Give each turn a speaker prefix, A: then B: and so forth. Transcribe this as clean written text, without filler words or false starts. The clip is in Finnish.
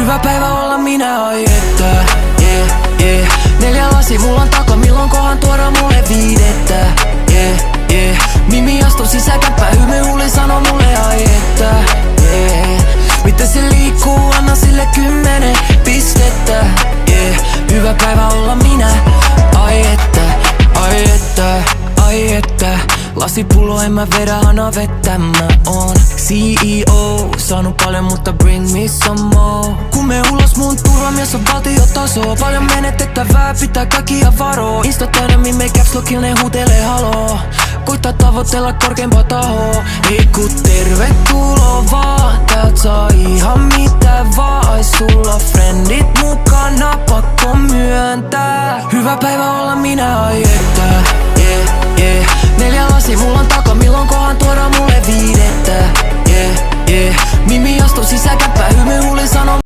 A: Hyvä päivä olla minä, ai että, yeah, yeah. 4 lasi mulla on taka, milloin kohan tuoda mulle viidettä, yeah, yeah. Mimi astu sisäkäppä, hymyhuuli sano mulle, ai että, yeah. Miten se liikkuu, anna sille 10 pistettä, yeah. Hyvä päivä olla minä, ai että, ai että, ai että. Lasipullo en mä vedä hana vettä, mä oon CEO. Saanut paljon mutta bring me some more. Kun me ulos mun turvamies on valtiotaso. Paljon menetettävää, pitää kaikkia varoo. Insta täydä me caps lockilla ne huutelee haloo. Koittaa tavoitella korkeimpaa tahoa. Ei ku tervetuloa vaan, täältä saa ihan mitä vaan.